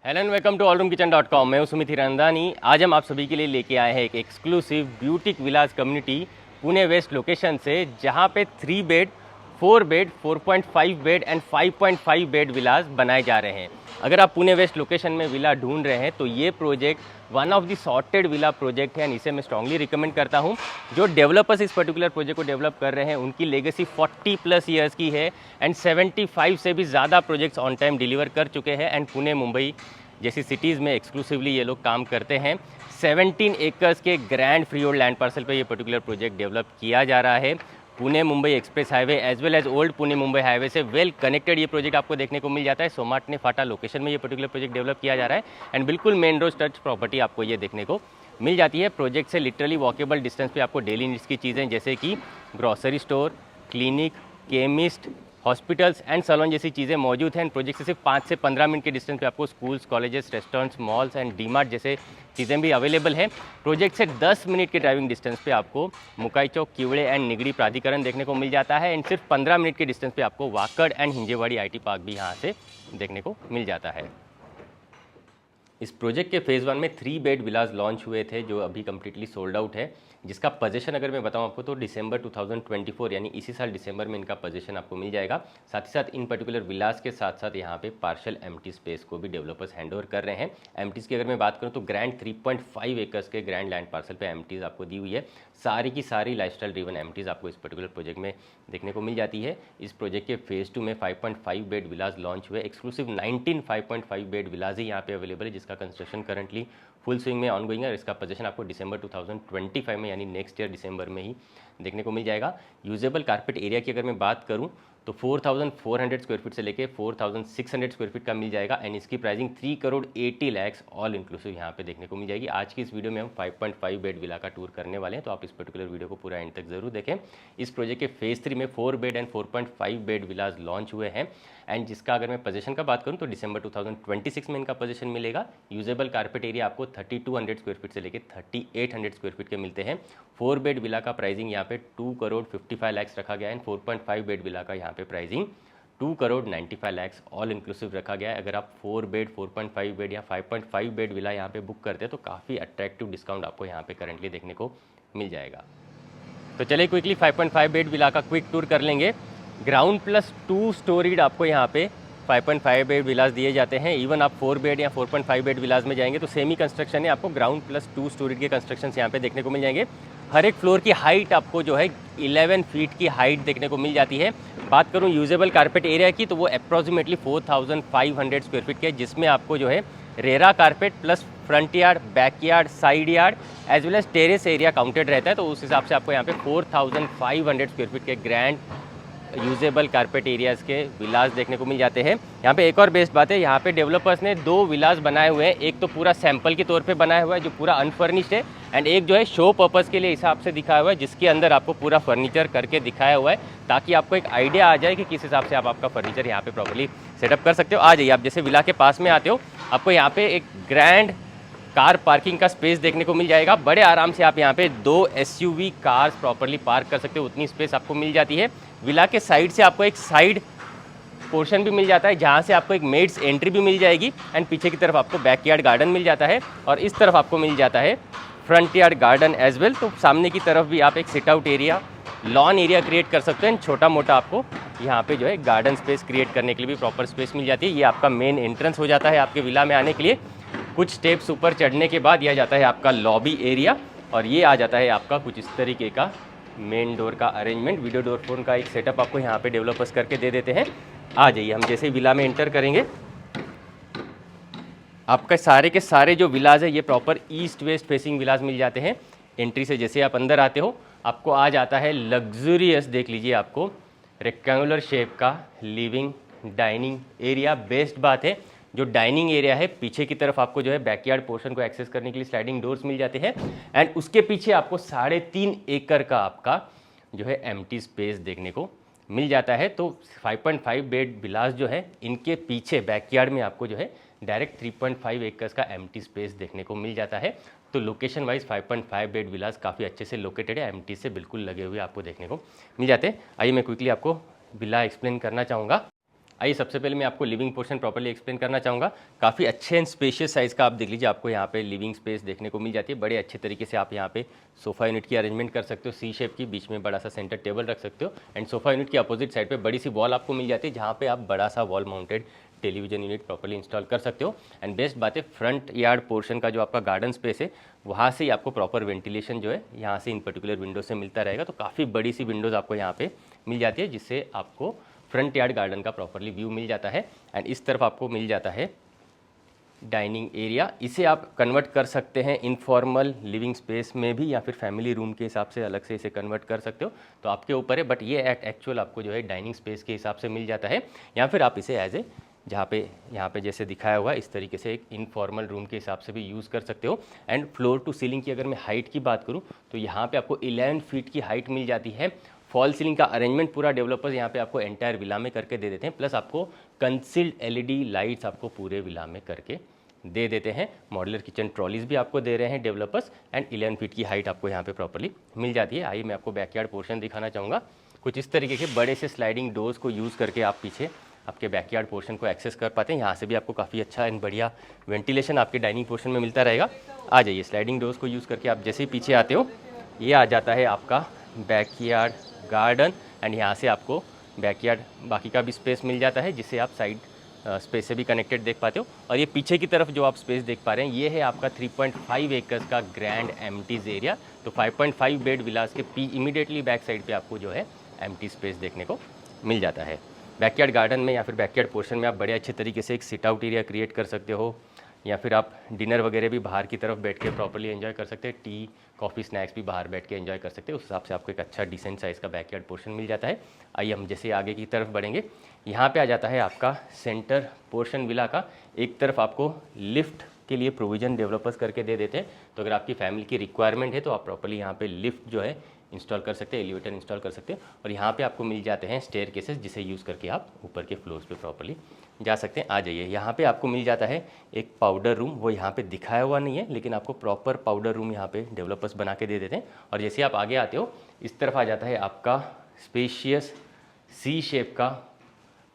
Hello and welcome to allroomkitchen.com। मैं हूं सुमित हिरंदानी। आज हम आप सभी के लिए लेके आए हैं एक exclusive boutique villas community Pune west location से, जहां पे 3 bed, 4 bed, 4.5 bed and 5.5 bed villas बनाए जा रहे हैं। अगर आप पुणे वेस्ट लोकेशन में विला ढूंढ रहे हैं तो ये project one of the sorted villa project है एंड इसे मैं स्ट्रांगली रिकमेंड करता हूं। जो डेवलपर्स इस पर्टिकुलर प्रोजेक्ट को डेवलप कर रहे हैं उनकी लेगेसी 40+ ईयर्स की है एंड 75 से भी ज़्यादा प्रोजेक्ट्स ऑन टाइम डिलीवर कर चुके हैं एंड पुणे, मुंबई जैसी सिटीज़ में एक्सक्लूसिवली ये लोग काम करते हैं। 17 एकर्स के grand freehold land parcel पे ये पर्टिकुलर प्रोजेक्ट डेवलप किया जा रहा है। Pune Mumbai express highway as well as old Pune Mumbai highway से वेल कनेक्टेड ये प्रोजेक्ट आपको देखने को मिल जाता है। सोमाटने फाटा लोकेशन में ये पर्टिकुलर प्रोजेक्ट डेवलप किया जा रहा है एंड बिल्कुल मेन रोड टच प्रॉपर्टी आपको ये देखने को मिल जाती है। प्रोजेक्ट से लिटरली वॉकेबल डिस्टेंस पे आपको डेली नीड्स की चीज़ें जैसे कि grocery store, clinic, chemist, hospitals and salon जैसी चीज़ें मौजूद हैं। प्रोजेक्ट से सिर्फ 5 से 15 मिनट के डिस्टेंस पे आपको schools, colleges, restaurants, malls and DMart जैसे चीज़ें भी अवेलेबल हैं। प्रोजेक्ट से 10 मिनट के ड्राइविंग डिस्टेंस पे आपको मुकाई चौक, किवड़े एंड निगड़ी प्राधिकरण देखने को मिल जाता है एंड सिर्फ 15 मिनट के डिस्टेंस पे आपको Wakad and Hinjewadi IT park भी यहाँ से देखने को मिल जाता है। इस प्रोजेक्ट के फेज़ 1 में 3 बेड विलास लॉन्च हुए थे जो अभी कम्प्लीटली सोल्ड आउट है, जिसका पोजीशन अगर मैं बताऊं आपको तो दिसंबर 2024 यानी इसी साल दिसंबर में इनका पोजीशन आपको मिल जाएगा। साथ ही साथ इन पर्टिकुलर विलास के साथ साथ यहाँ पे पार्शियल एम्प्टी स्पेस को भी डेवलपर्स हैंडओवर कर रहे हैं। एम्प्टीज़ की अगर मैं बात करूँ तो ग्रैंड 3.5 एकर्स के ग्रैंड लैंड पार्सल पे एम्प्टीज़ आपको दी हुई है। सारी की सारी लाइफस्टाइल ड्रिवन एम्प्टीज़ आपको इस पर्टिकुलर प्रोजेक्ट में देखने को मिल जाती है। इस प्रोजेक्ट के फेज़ 2 में 5.5 बेड विलास लॉन्च हुए। एक्सक्लूसिव 19 5.5 बेड विलास ही यहाँ पे अवेलेबल है, जिसका कंस्ट्रक्शन करंटली फुल स्विंग में ऑन गोइंग है और इसका पोजीशन आपको दिसंबर 2025 में यानी नेक्स्ट ईयर दिसंबर में ही देखने को मिल जाएगा। यूजेबल कारपेट एरिया की अगर मैं बात करूं तो 4,400 स्क्वायर फीट से लेके 4,600 स्क्वायर फीट का मिल जाएगा एंड इसकी pricing 3 crore 80 lakh all inclusive यहाँ पे देखने को मिल जाएगी। आज की इस वीडियो में हम 5.5 बेड विला का टूर करने वाले हैं, तो आप इस पर्टिकुलर वीडियो को पूरा एंड तक जरूर देखें। इस प्रोजेक्ट के फेज़ 3 में 4 bed and 4.5 bed Vilas launch हुए हैं एंड जिसका अगर मैं पोजीशन का बात करूं तो दिसंबर 2026 में इनका पोजीशन मिलेगा। यूजेबल कारपेट एरिया आपको 3200 स्क्वायर फीट से लेके 3800 स्क्वायर फीट के मिलते हैं। 4 बेड विला का प्राइसिंग यहाँ पे 2 करोड़ 55 लाख रखा गया है एंड 4.5 बेड विला का यहाँ पे pricing 2 crore 95 lakh all inclusive रखा गया है। अगर आप 4 बेड, 4.5 बेड या 5.5 बेड विला यहाँ पे बुक करते हैं तो काफ़ी अट्रैक्टिव डिस्काउंट आपको यहाँ पे करंटली देखने को मिल जाएगा। तो चलिए क्विकली 5.5 बेड विला का क्विक टूर कर लेंगे। ग्राउंड प्लस 2 स्टोरीड आपको यहाँ पे 5.5 बेड विलास दिए जाते हैं। इवन आप 4 बेड या 4.5 बेड विलास में जाएंगे तो सेमी कंस्ट्रक्शन है, आपको ग्राउंड प्लस 2 स्टोरीड के कंस्ट्रक्शन यहाँ पे देखने को मिल जाएंगे। हर एक फ्लोर की हाइट आपको जो है 11 फीट की हाइट देखने को मिल जाती है। बात करूँ यूजेबल कारपेट एरिया की तो वो अप्रॉक्सीमेटली 4,500 स्क्वायर फीट के, जिसमें आपको जो है RERA carpet plus front yard, back yard, side yard as well as terrace area counted रहता है। तो उस हिसाब से आपको यहाँ पे 4,500 स्क्वायर फीट के ग्रैंड यूजेबल कारपेट एरियाज़ के विलास देखने को मिल जाते हैं। यहाँ पे एक और बेस्ट बात है, यहाँ पे डेवलपर्स ने 2 विलास बनाए हुए हैं। एक तो पूरा सैंपल के तौर पे बनाया हुआ है जो पूरा अनफर्निश्ड है एंड एक जो है शो पर्पज़ के लिए हिसाब से दिखाया हुआ है, जिसके अंदर आपको पूरा फर्नीचर करके दिखाया हुआ है ताकि आपको एक आइडिया आ जाए कि किस हिसाब से आप आपका फर्नीचर यहाँ पे प्रॉपर्ली सेटअप कर सकते हो। आ जाइए, आप जैसे विला के पास में आते हो आपको यहाँ पे एक ग्रैंड कार पार्किंग का स्पेस देखने को मिल जाएगा। बड़े आराम से आप यहाँ पे 2 SUV कार्स प्रॉपर्ली पार्क कर सकते हो, उतनी स्पेस आपको मिल जाती है। विला के साइड से आपको एक साइड पोर्शन भी मिल जाता है जहाँ से आपको एक मेड्स एंट्री भी मिल जाएगी एंड पीछे की तरफ आपको बैकयार्ड गार्डन मिल जाता है और इस तरफ आपको मिल जाता है front yard garden as well. तो सामने की तरफ भी आप एक sit out area, lawn area create कर सकते हैं। छोटा मोटा आपको यहाँ पे जो है गार्डन स्पेस क्रिएट करने के लिए भी प्रॉपर स्पेस मिल जाती है। ये आपका मेन एंट्रेंस हो जाता है आपके विला में आने के लिए। कुछ स्टेप्स ऊपर चढ़ने के बाद यह जाता है आपका लॉबी एरिया और ये आ जाता है आपका कुछ इस तरीके का मेन डोर का अरेंजमेंट। वीडियो डोर फोन का एक सेटअप आपको यहाँ पे डेवलपर्स करके दे देते हैं। आ जाइए, हम जैसे ही विला में एंटर करेंगे आपका सारे के सारे जो विलाज है ये proper east west facing villas मिल जाते हैं। एंट्री से जैसे आप अंदर आते हो आपको आ जाता है लग्जूरियस, देख लीजिए आपको रेक्टेंगुलर शेप का लिविंग डाइनिंग एरिया। बेस्ट बात है जो डाइनिंग एरिया है पीछे की तरफ आपको जो है बैकयार्ड पोर्शन को एक्सेस करने के लिए स्लाइडिंग डोर्स मिल जाते हैं एंड उसके पीछे आपको 3.5 एकड़ का आपका जो है एम्प्टी स्पेस देखने को मिल जाता है। तो 5.5 बेड विलास जो है इनके पीछे बैकयार्ड में आपको जो है डायरेक्ट 3.5 एकर्स का एम्प्टी स्पेस देखने को मिल जाता है। तो लोकेशन वाइज 5.5 बेड विलास काफ़ी अच्छे से लोकेटेड है, एम्प्टी से बिल्कुल लगे हुए आपको देखने को मिल जाते हैं। आइए मैं क्विकली आपको विला एक्सप्लेन करना चाहूँगा। आइए सबसे पहले मैं आपको लिविंग पोर्शन प्रॉपर्ली एक्सप्लेन करना चाहूँगा। काफ़ी अच्छे एंड स्पेशियस साइज़ का आप देख लीजिए, आपको यहाँ पे लिविंग स्पेस देखने को मिल जाती है। बड़े अच्छे तरीके से आप यहाँ पे सोफ़ा यूनिट की अरेंजमेंट कर सकते हो, सी शेप की, बीच में बड़ा सा सेंटर टेबल रख सकते हो। एंड सोफ़ा यूनिट की अपोजिट साइड पे बड़ी सी वॉल आपको मिल जाती है, जहाँ पे आप बड़ा सा wall mounted television unit properly install कर सकते हो। एंड बेस्ट बात है, फ्रंट यार्ड पोर्शन का जो आपका गार्डन स्पेस है, वहाँ से ही आपको प्रॉपर वेंटिलेशन जो है यहाँ से इन पर्टिकुलर विंडो से मिलता रहेगा। तो काफ़ी बड़ी सी विंडोज़ आपको यहाँ पे मिल जाती है, जिससे आपको फ्रंट यार्ड गार्डन का प्रॉपर्ली व्यू मिल जाता है। एंड इस तरफ आपको मिल जाता है डाइनिंग एरिया। इसे आप कन्वर्ट कर सकते हैं इनफॉर्मल लिविंग स्पेस में भी, या फिर फैमिली रूम के हिसाब से अलग से इसे कन्वर्ट कर सकते हो, तो आपके ऊपर है। बट ये एक्चुअल आपको जो है डाइनिंग स्पेस के हिसाब से मिल जाता है, या फिर आप इसे एज ए जहाँ पे यहाँ पे जैसे दिखाया हुआ है इस तरीके से एक इनफॉर्मल रूम के हिसाब से भी यूज़ कर सकते हो। एंड फ्लोर टू सीलिंग की अगर मैं हाइट की बात करूँ तो यहाँ पे आपको 11 फीट की हाइट मिल जाती है। फॉल सीलिंग का अरेंजमेंट पूरा डेवलपर्स यहाँ पे आपको एंटायर विला में करके दे देते हैं, प्लस आपको कंसील्ड एलईडी लाइट्स आपको पूरे विला में करके दे देते हैं। मॉड्यूलर किचन ट्रॉलीज भी आपको दे रहे हैं डेवलपर्स, एंड 11 फीट की हाइट आपको यहाँ पे प्रॉपर्ली मिल जाती है। आइए मैं आपको बैकयार्ड पोर्शन दिखाना चाहूँगा। कुछ इस तरीके के बड़े से स्लाइडिंग डोर्स को यूज़ करके आप पीछे आपके बैकयार्ड पोर्शन को एक्सेस कर पाते हैं। यहाँ से भी आपको काफ़ी अच्छा एंड बढ़िया वेंटिलेशन आपके डाइनिंग पोर्शन में मिलता रहेगा। आ जाइए, स्लाइडिंग डोर्स को यूज़ करके आप जैसे ही पीछे आते हो, ये आ जाता है आपका बैकयार्ड गार्डन। एंड यहाँ से आपको बैकयार्ड बाकी का भी स्पेस मिल जाता है, जिससे आप साइड स्पेस से भी कनेक्टेड देख पाते हो। और ये पीछे की तरफ जो आप स्पेस देख पा रहे हैं, ये है आपका 3.5 एकर्स का ग्रैंड एम्प्टीज एरिया। तो 5.5 बेड विलास के इमीडिएटली बैक साइड पे आपको जो है एम्प्टी स्पेस देखने को मिल जाता है। बैकयार्ड गार्डन में या फिर बैकयार्ड पोर्शन में आप बड़े अच्छे तरीके से एक सिट आउट एरिया क्रिएट कर सकते हो, या फिर आप डिनर वगैरह भी बाहर की तरफ बैठ के प्रॉपर्ली एंजॉय कर सकते हैं। टी कॉफ़ी स्नैक्स भी बाहर बैठ के एंजॉय कर सकते हैं। उस हिसाब से आपको एक अच्छा डिसेंट साइज़ का बैकयार्ड पोर्शन मिल जाता है। आइए हम जैसे आगे की तरफ बढ़ेंगे, यहाँ पे आ जाता है आपका सेंटर पोर्शन विला का। एक तरफ आपको लिफ्ट के लिए प्रोविज़न डेवलपर्स करके दे देते हैं, तो अगर आपकी फैमिली की रिक्वायरमेंट है तो आप प्रॉपर्ली यहाँ पे लिफ्ट जो है इंस्टॉल कर सकते हैं, एलिवेटर इंस्टॉल कर सकते हैं। और यहाँ पे आपको मिल जाते हैं स्टेयर केसेस, जिसे यूज़ करके आप ऊपर के फ्लोर्स पे प्रॉपर्ली जा सकते हैं। आ जाइए, यहाँ पे आपको मिल जाता है एक पाउडर रूम। वो यहाँ पे दिखाया हुआ नहीं है, लेकिन आपको प्रॉपर पाउडर रूम यहाँ पे डेवलपर्स बना के दे देते हैं। और जैसे आप आगे आते हो, इस तरफ आ जाता है आपका स्पेशियस सी शेप का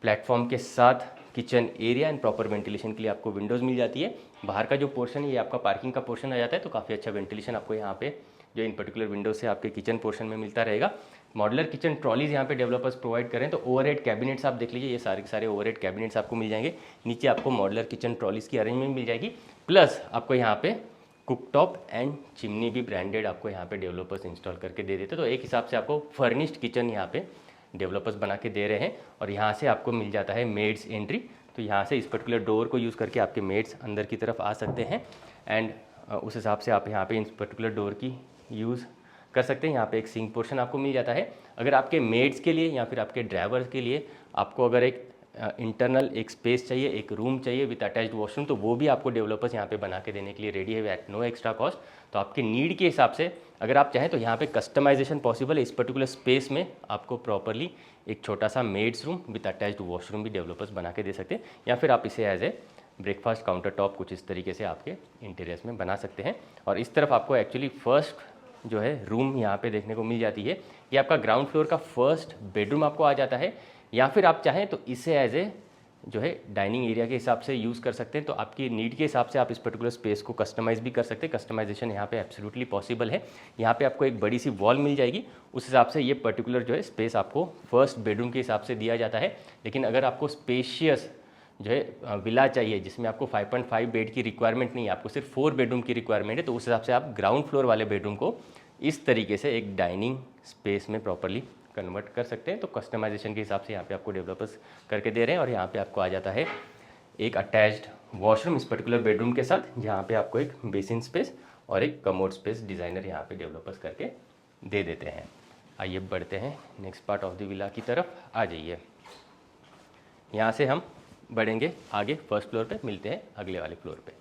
प्लेटफॉर्म के साथ kitchen area and proper ventilation के लिए आपको विंडोज़ मिल जाती है। बाहर का जो पोर्शन है ये आपका पार्किंग का पोर्शन आ जाता है, तो काफ़ी अच्छा वेंटिलेशन आपको यहाँ पे जो इन पर्टिकुलर विंडो से आपके किचन पोर्शन में मिलता रहेगा। मॉडुलर किचन ट्रॉलीज यहाँ पे डेवलपर्स प्रोवाइड करें, तो ओवरहेड कैबिनेट्स आप देख लीजिए, ये सारे के सारे ओवरहेड कैबिनेट्स आपको मिल जाएंगे। नीचे आपको मॉडुलर किचन ट्रॉलीज की अरेंजमेंट मिल जाएगी, प्लस आपको यहाँ पे कुकटॉप एंड चिमनी भी ब्रांडेड आपको यहाँ पे डेवलपर्स इंस्टॉल करके दे देते हैं। तो एक हिसाब से आपको फर्निश्ड किचन यहाँ पे डेवलपर्स बना के दे रहे हैं। और यहाँ से आपको मिल जाता है मेड्स एंट्री, तो यहाँ से इस पर्टिकुलर डोर को यूज़ करके आपके मेड्स अंदर की तरफ आ सकते हैं। एंड उस हिसाब से आप यहाँ पे इस पर्टिकुलर डोर की यूज़ कर सकते हैं। यहाँ पे एक सिंक पोर्शन आपको मिल जाता है। अगर आपके मेड्स के लिए या फिर आपके ड्राइवर्स के लिए आपको अगर एक इंटरनल एक स्पेस चाहिए, एक रूम चाहिए विद अटैच्ड वॉशरूम, तो वो भी आपको डेवलपर्स यहाँ पे बना के देने के लिए रेडी है एट नो एक्स्ट्रा कॉस्ट। तो आपके नीड के हिसाब से अगर आप चाहें तो यहाँ पे कस्टमाइजेशन पॉसिबल है। इस पर्टिकुलर स्पेस में आपको प्रॉपरली एक छोटा सा maid's room with attached washroom भी डेवलपर्स बना के दे सकते हैं, या फिर आप इसे as a breakfast counter top कुछ इस तरीके से आपके इंटीरियर्स में बना सकते हैं। और इस तरफ आपको एक्चुअली फर्स्ट जो है रूम यहाँ पे देखने को मिल जाती है। ये आपका ग्राउंड फ्लोर का फर्स्ट बेडरूम आपको आ जाता है, या फिर आप चाहें तो इसे एज ए जो है डाइनिंग एरिया के हिसाब से यूज़ कर सकते हैं। तो आपकी नीड के हिसाब से आप इस पर्टिकुलर स्पेस को कस्टमाइज़ भी कर सकते हैं। कस्टमाइजेशन यहाँ पे एब्सोल्युटली पॉसिबल है। यहाँ पे आपको एक बड़ी सी वॉल मिल जाएगी, उस हिसाब से ये पर्टिकुलर जो है स्पेस आपको फर्स्ट बेडरूम के हिसाब से दिया जाता है। लेकिन अगर आपको स्पेशियस जो है विला चाहिए जिसमें आपको 5.5 बेड की रिक्वायरमेंट नहीं है, आपको सिर्फ 4 बेडरूम की रिक्वायरमेंट है, तो उस हिसाब से आप ग्राउंड फ्लोर वाले बेडरूम को इस तरीके से एक डाइनिंग स्पेस में प्रॉपरली कन्वर्ट कर सकते हैं। तो कस्टमाइजेशन के हिसाब से यहाँ पे आपको डेवलपर्स करके दे रहे हैं। और यहाँ पे आपको आ जाता है एक अटैच्ड वॉशरूम इस पर्टिकुलर बेडरूम के साथ, जहाँ पे आपको एक बेसिन स्पेस और एक कमोड स्पेस डिज़ाइनर यहाँ पे डेवलपर्स करके दे देते हैं। आइए बढ़ते हैं next part of the villa की तरफ। आ जाइए, यहाँ से हम बढ़ेंगे आगे फर्स्ट फ्लोर पे, मिलते हैं अगले वाले फ्लोर पे।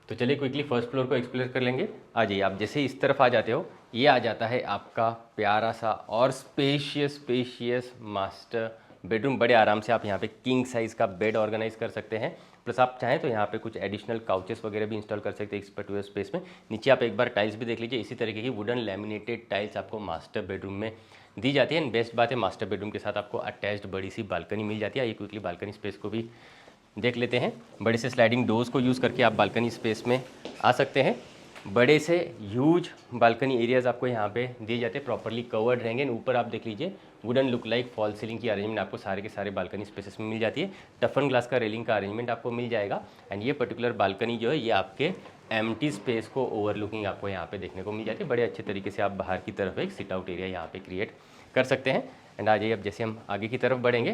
तो चलिए क्विकली फर्स्ट फ्लोर को एक्सप्लोर कर लेंगे। आ जाइए, आप जैसे इस तरफ आ जाते हो, ये आ जाता है आपका प्यारा सा और स्पेशियस मास्टर बेडरूम। बड़े आराम से आप यहाँ पे किंग साइज़ का बेड ऑर्गेनाइज कर सकते हैं, प्लस आप चाहें तो यहाँ पे कुछ एडिशनल काउचेस वगैरह भी इंस्टॉल कर सकते हैं इस पर्टिकुलर स्पेस में। नीचे आप एक बार टाइल्स भी देख लीजिए, इसी तरीके की वुडन लैमिनेटेड टाइल्स आपको मास्टर बेडरूम में दी जाती है। एंड बेस्ट बात है, मास्टर बेडरूम के साथ आपको अटैच्ड बड़ी सी बालकनी मिल जाती है। ये क्विकली बालकनी स्पेस को भी देख लेते हैं। बड़े से स्लाइडिंग डोर्स को यूज़ करके आप बालकनी स्पेस में आ सकते हैं। बड़े से ह्यूज बालकनी एरियाज़ आपको यहाँ पे दिए जाते हैं, प्रॉपर्ली कवर्ड रहेंगे। ऊपर आप देख लीजिए wooden look like fall ceiling की अरेंजमेंट आपको सारे के सारे बालकनी स्पेसेस में मिल जाती है। टफन ग्लास का रेलिंग का अरेंजमेंट आपको मिल जाएगा। एंड ये पर्टिकुलर बालकनी जो है ये आपके एम्प्टी स्पेस को ओवरलुकिंग आपको यहाँ पे देखने को मिल जाती है। बड़े अच्छे तरीके से आप बाहर की तरफ एक सिट आउट एरिया यहाँ पे क्रिएट कर सकते हैं। एंड आ जाइए, अब जैसे हम आगे की तरफ बढ़ेंगे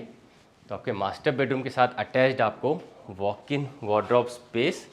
तो आपके मास्टर बेडरूम के साथ अटैच्ड आपको वॉक इन वार्डरोब स्पेस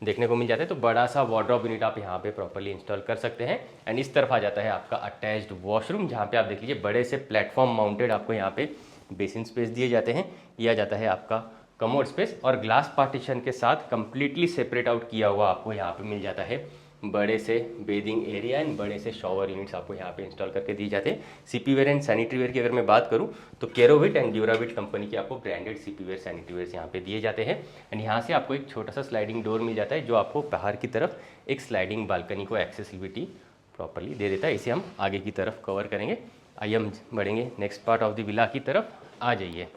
देखने को मिल जाता है। तो बड़ा सा वार्डरोब यूनिट आप यहाँ पे प्रॉपर्ली इंस्टॉल कर सकते हैं। एंड इस तरफ आ जाता है आपका अटैच्ड वॉशरूम, जहाँ पे आप देख लीजिए बड़े से प्लेटफॉर्म माउंटेड आपको यहाँ पे बेसिन स्पेस दिए जाते हैं। यह आ जाता है आपका कमोड स्पेस और ग्लास पार्टीशन के साथ कंप्लीटली सेपरेट आउट किया हुआ आपको यहाँ पे मिल जाता है बड़े से बेदिंग एरिया एंड बड़े से शॉवर यूनिट्स आपको यहाँ पे इंस्टॉल करके दिए जाते हैं। CP ware and sanitary ware की अगर मैं बात करूँ तो केरोविट एंड ड्यूराविट कंपनी के आपको branded CP ware sanitary ware यहाँ पे दिए जाते हैं। एंड यहाँ से आपको एक छोटा सा स्लाइडिंग डोर मिल जाता है जो आपको बाहर की तरफ एक स्लाइडिंग बालकनी को एक्सेसिबिलिटी प्रॉपर्ली दे देता है। इसे हम आगे की तरफ कवर करेंगे। आइए हम बढ़ेंगे next part of the villa की तरफ। आ जाइए,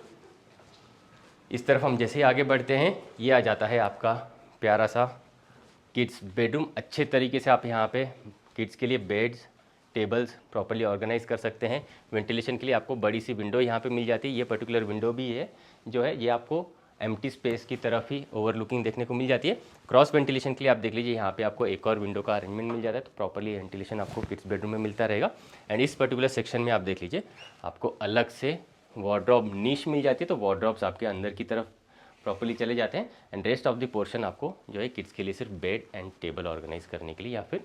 इस तरफ हम जैसे ही आगे बढ़ते हैं ये आ जाता है आपका प्यारा सा किड्स बेडरूम। अच्छे तरीके से आप यहाँ पे किड्स के लिए बेड्स टेबल्स प्रॉपर्ली ऑर्गेनाइज कर सकते हैं। वेंटिलेशन के लिए आपको बड़ी सी विंडो यहाँ पे मिल जाती है। ये पर्टिकुलर विंडो भी है जो है ये आपको एम्प्टी स्पेस की तरफ ही ओवरलुकिंग देखने को मिल जाती है। क्रॉस वेंटिलेशन के लिए आप देख लीजिए यहाँ पे आपको एक और विंडो का अरेंजमेंट मिल जाता है, तो प्रॉपर्ली वेंटिलेशन आपको किड्स बेडरूम में मिलता रहेगा। एंड इस पर्टिकुलर सेक्शन में आप देख लीजिए आपको अलग से वार्डरोब नीश मिल जाती है, तो वार्डरोब्स आपके अंदर की तरफ प्रॉपर्ली चले जाते हैं। And rest of the portion आपको जो है किड्स के लिए सिर्फ बेड एंड टेबल ऑर्गेनाइज करने के लिए या फिर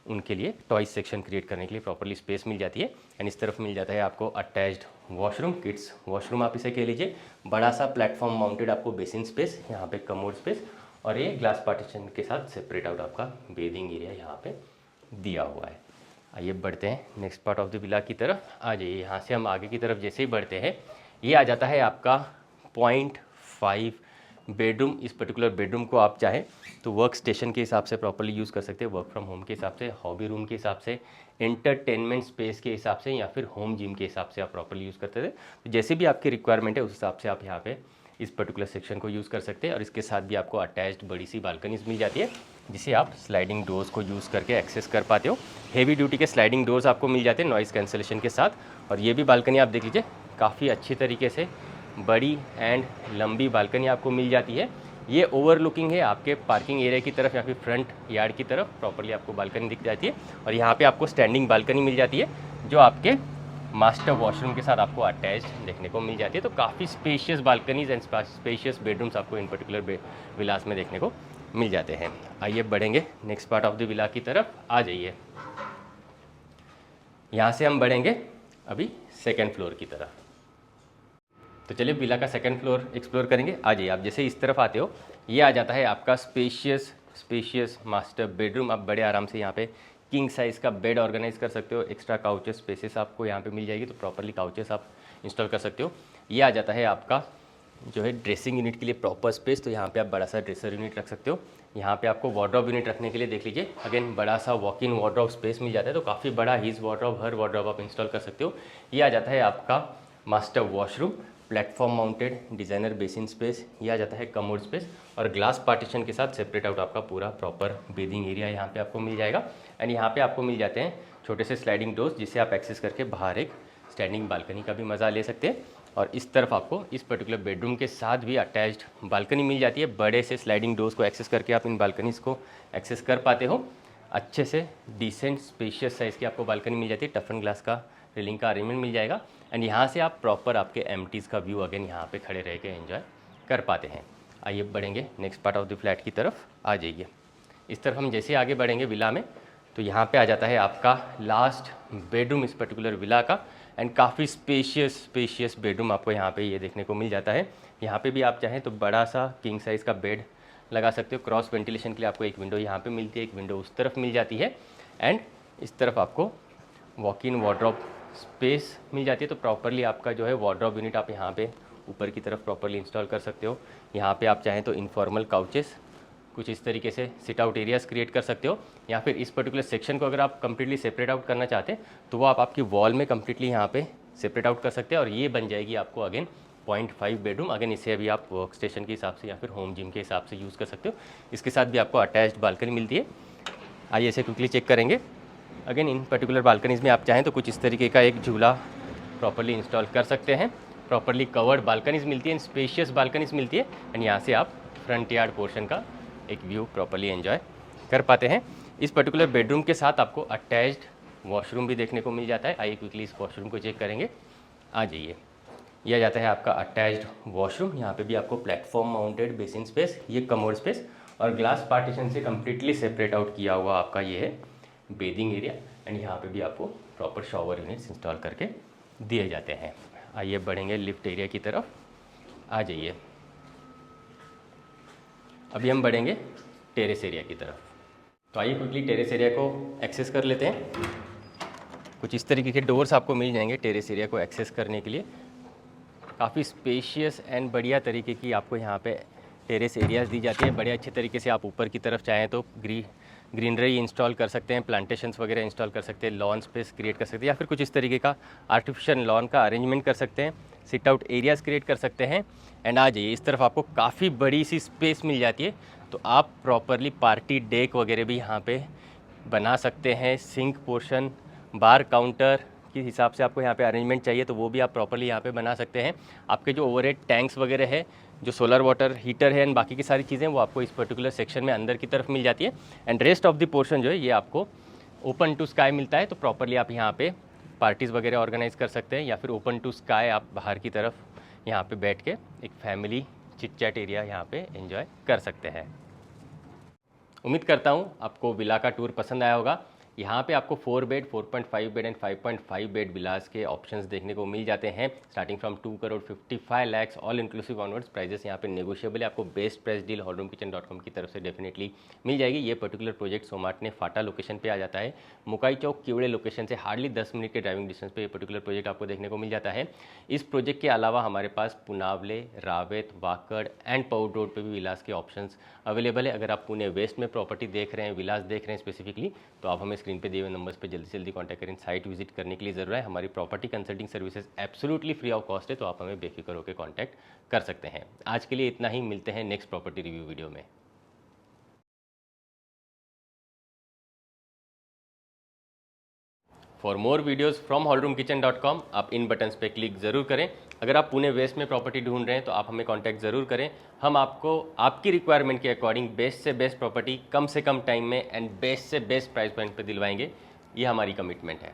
उनके लिए टॉयज सेक्शन क्रिएट करने के लिए प्रॉपर्ली स्पेस मिल जाती है। एंड इस तरफ मिल जाता है आपको अटैच्ड वॉशरूम, किड्स वॉशरूम आप इसे कह लीजिए। बड़ा सा प्लेटफॉर्म माउंटेड आपको बेसिन स्पेस, यहाँ पे कमोड स्पेस और ये ग्लास पार्टीशन के साथ सेपरेट आउट आपका बेदिंग एरिया यहाँ पे दिया हुआ है। आइए बढ़ते हैं next part of the villa की तरफ। आ जाइए, यहाँ से हम आगे की तरफ जैसे ही बढ़ते हैं ये आ जाता है आपका 0.5 बेडरूम। इस पर्टिकुलर बेडरूम को आप चाहें तो वर्क स्टेशन के हिसाब से प्रॉपर्ली यूज़ कर सकते हैं, वर्क फ्रॉम होम के हिसाब से, हॉबी रूम के हिसाब से, एंटरटेनमेंट स्पेस के हिसाब से या फिर होम जिम के हिसाब से आप प्रॉपर्ली यूज़ करते थे। तो जैसे भी आपकी रिक्वायरमेंट है उस हिसाब से आप यहाँ पे इस पर्टिकुलर सेक्शन को यूज़ कर सकते हैं। और इसके साथ भी आपको अटैच्ड बड़ी सी बालकनीज मिल जाती है जिसे आप स्लाइडिंग डोर्स को यूज़ करके एक्सेस कर पाते हो। हेवी ड्यूटी के स्लाइडिंग डोर्स आपको मिल जाते हैं नॉइज़ कैंसलेशन के साथ। और ये भी बालकनी आप देख लीजिए काफ़ी अच्छी तरीके से बड़ी एंड लंबी बालकनी आपको मिल जाती है। ये ओवरलुकिंग है आपके पार्किंग एरिया की तरफ या फिर फ्रंट यार्ड की तरफ, प्रॉपर्ली आपको बालकनी दिख जाती है। और यहाँ पे आपको स्टैंडिंग बालकनी मिल जाती है जो आपके मास्टर वॉशरूम के साथ आपको अटैच देखने को मिल जाती है। तो काफ़ी spacious balconies and spacious bedrooms आपको इन पर्टिकुलर विलास में देखने को मिल जाते हैं। आइए बढ़ेंगे next part of the villa की तरफ। आ जाइए, यहाँ से हम बढ़ेंगे अभी सेकेंड फ्लोर की तरफ। तो चलिए विला का सेकंड फ्लोर एक्सप्लोर करेंगे। आ जाइए, आप जैसे इस तरफ आते हो ये आ जाता है आपका स्पेशियस मास्टर बेडरूम। आप बड़े आराम से यहाँ पे किंग साइज़ का बेड ऑर्गेनाइज कर सकते हो। एक्स्ट्रा काउचेस स्पेसेस आपको यहाँ पे मिल जाएगी, तो प्रॉपर्ली काउचेस आप इंस्टॉल कर सकते हो। ये आ जाता है आपका जो है ड्रेसिंग यूनिट के लिए प्रॉपर स्पेस, तो यहाँ पे आप बड़ा सा ड्रेसर यूनिट रख सकते हो। यहाँ पे आपको वार्डरोब यूनिट रखने के लिए देख लीजिए अगेन बड़ा सा वॉक इन वार्डरोब स्पेस मिल जाता है, तो काफ़ी बड़ा हीज वार्डरोब हर वार्डरोब आप इंस्टॉल कर सकते हो। ये आ जाता है आपका master washroom, platform mounted designer basin space. ये आ जाता है कमोड स्पेस और ग्लास पार्टीशन के साथ सेपरेट आउट आपका पूरा प्रॉपर बेदिंग एरिया यहाँ पे आपको मिल जाएगा। एंड यहाँ पे आपको मिल जाते हैं छोटे से स्लाइडिंग डोर्स जिसे आप एक्सेस करके बाहर एक स्टैंडिंग बालकनी का भी मज़ा ले सकते हैं। और इस तरफ आपको इस पर्टिकुलर बेडरूम के साथ भी अटैच्ड बालकनी मिल जाती है। बड़े से स्लाइडिंग डोर्स को एक्सेस करके आप इन बालकनीज़ को एक्सेस कर पाते हो। अच्छे से डिसेंट स्पेशियस साइज़ की आपको बालकनी मिल जाती है। टफन ग्लास का रेलिंग का अरेंजमेंट मिल जाएगा। एंड यहाँ से आप प्रॉपर आपके एम्प्टीज़ का व्यू अगेन यहाँ पे खड़े रह के एंजॉय कर पाते हैं। आइए बढ़ेंगे next part of the flat की तरफ। आ जाइए, इस तरफ हम जैसे आगे बढ़ेंगे विला में तो यहाँ पे आ जाता है आपका लास्ट बेडरूम इस पर्टिकुलर विला का। एंड काफ़ी स्पेशियस बेडरूम आपको यहाँ पे ये देखने को मिल जाता है। यहाँ पे भी आप चाहें तो बड़ा सा किंग साइज़ का बेड लगा सकते हो। क्रॉस वेंटिलेशन के लिए आपको एक विंडो यहाँ पे मिलती है, एक विंडो उस तरफ मिल जाती है। एंड इस तरफ आपको वॉक इन वार्डरोब स्पेस मिल जाती है, तो प्रॉपर्ली आपका जो है वार्डरोब यूनिट आप यहाँ पे ऊपर की तरफ प्रॉपर्ली इंस्टॉल कर सकते हो। यहाँ पे आप चाहें तो इनफॉर्मल काउचेस कुछ इस तरीके से सिट आउट एरियाज़ क्रिएट कर सकते हो, या फिर इस पर्टिकुलर सेक्शन को अगर आप कम्प्लीटली सेपरेट आउट करना चाहते हैं तो वो आप आपकी वॉल में कम्प्लीटली यहाँ पे सेपरेट आउट कर सकते हैं, और ये बन जाएगी आपको अगेन 0.5 बेडरूम। अगेन इसे अभी आप वर्क स्टेशन के हिसाब से या फिर होम जिम के हिसाब से यूज़ कर सकते हो। इसके साथ भी आपको अटैच्ड बालकनी मिलती है। आइए इसे क्विकली चेक करेंगे। अगेन इन पर्टिकुलर बालकनीज़ में आप चाहें तो कुछ इस तरीके का एक झूला प्रॉपर्ली इंस्टॉल कर सकते हैं। प्रॉपर्ली कवर्ड बालकनीज़ मिलती है, स्पेशियस बालकनीज़ मिलती है, एंड यहाँ से आप फ्रंट यार्ड पोर्शन का एक व्यू प्रॉपर्ली एंजॉय कर पाते हैं। इस पर्टिकुलर बेडरूम के साथ आपको अटैच्ड वॉशरूम भी देखने को मिल जाता है। आइए क्विकली इस वॉशरूम को चेक करेंगे। आ जाइए, यह आ जाता है आपका अटैच्ड वॉशरूम। यहाँ पे भी आपको प्लेटफॉर्म माउंटेड बेसिन स्पेस, ये कमोड स्पेस और ग्लास पार्टीशन से कम्प्लीटली सेपरेट आउट किया हुआ आपका ये है बेदिंग एरिया, एंड यहाँ पे भी आपको प्रॉपर शॉवर यूनिट्स इंस्टॉल करके दिए जाते हैं। आइए बढ़ेंगे लिफ्ट एरिया की तरफ। आ जाइए, अभी हम बढ़ेंगे टेरेस एरिया की तरफ। तो आइए क्विकली टेरेस एरिया को एक्सेस कर लेते हैं। कुछ इस तरीके के डोर्स आपको मिल जाएंगे टेरेस एरिया को एक्सेस करने के लिए। काफ़ी स्पेशियस एंड बढ़िया तरीके की आपको यहाँ पे टेरेस एरियाज़ दी जाती है। बड़े अच्छे तरीके से आप ऊपर की तरफ चाहें तो ग्रीनरी इंस्टॉल कर सकते हैं, प्लांटेशंस वगैरह इंस्टॉल कर सकते हैं, लॉन स्पेस क्रिएट कर सकते हैं, या फिर कुछ इस तरीके का आर्टिफिशियल लॉन का अरेंजमेंट कर सकते हैं, सिट आउट एरियाज़ क्रिएट कर सकते हैं। एंड आ जाइए, इस तरफ आपको काफ़ी बड़ी सी स्पेस मिल जाती है, तो आप प्रॉपरली पार्टी डेक वगैरह भी यहाँ पे बना सकते हैं। सिंक पोर्शन, बार काउंटर के हिसाब से आपको यहाँ पे अरेंजमेंट चाहिए तो वो भी आप प्रॉपरली यहाँ पे बना सकते हैं। आपके जो ओवरहेड टैंक्स वगैरह है, जो सोलर वाटर हीटर है, एंड बाकी की सारी चीज़ें वो आपको इस पर्टिकुलर सेक्शन में अंदर की तरफ मिल जाती है। And rest of the portion जो है ये आपको ओपन टू स्काई मिलता है, तो प्रॉपरली आप यहाँ पे पार्टीज़ वगैरह ऑर्गेनाइज कर सकते हैं, या फिर ओपन टू स्काई आप बाहर की तरफ यहाँ पे बैठ के एक फैमिली चिट चैट एरिया यहाँ पे एंजॉय कर सकते हैं। उम्मीद करता हूँ आपको विला का टूर पसंद आया होगा। यहाँ पे आपको 4 bed, 4.5 bed and 5.5 bed villas के ऑप्शंस देखने को मिल जाते हैं, starting from 2,55 lakh all inclusive onwards. Prices यहाँ पे नेगोशिएबल है। आपको बेस्ट प्राइस डील hallroomkitchen.com की तरफ से डेफिनेटली मिल जाएगी। ये पर्टिकुलर प्रोजेक्ट सोमार्ट ने फाटा लोकेशन पे आ जाता है। मुकाई चौक किवड़े लोकेशन से हार्डली 10 मिनट के ड्राइविंग डिस्टेंस पे ये पर्टिकुलर प्रोजेक्ट आपको देखने को मिल जाता है। इस प्रोजेक्ट के अलावा हमारे पास पुनावले, रावेत, वाकड़ एंड पौड रोड पे भी विलास के ऑप्शंस अवेलेबल है। अगर आप पुणे वेस्ट में प्रॉपर्टी देख रहे हैं, विलास देख रहे हैं स्पेसिफिकली, तो आप हमें स्क्रीन पे दिए हुए नंबर्स पे जल्दी से जल्दी कॉन्टैक्ट करें। साइट विजिट करने के लिए ज़रूर है। हमारी property consulting services absolutely free of cost है, तो आप हमें बेफिक्र होकर कॉन्टैक्ट कर सकते हैं। आज के लिए इतना ही, मिलते हैं नेक्स्ट प्रॉपर्टी रिव्यू वीडियो में। For more videos from hallroomkitchen.com आप इन बटन्स पे क्लिक ज़रूर करें। अगर आप पुणे वेस्ट में प्रॉपर्टी ढूंढ रहे हैं तो आप हमें कांटेक्ट ज़रूर करें। हम आपको आपकी रिक्वायरमेंट के अकॉर्डिंग बेस्ट से बेस्ट प्रॉपर्टी कम से कम टाइम में एंड बेस्ट से बेस्ट प्राइस पॉइंट पे दिलवाएंगे। ये हमारी कमिटमेंट है।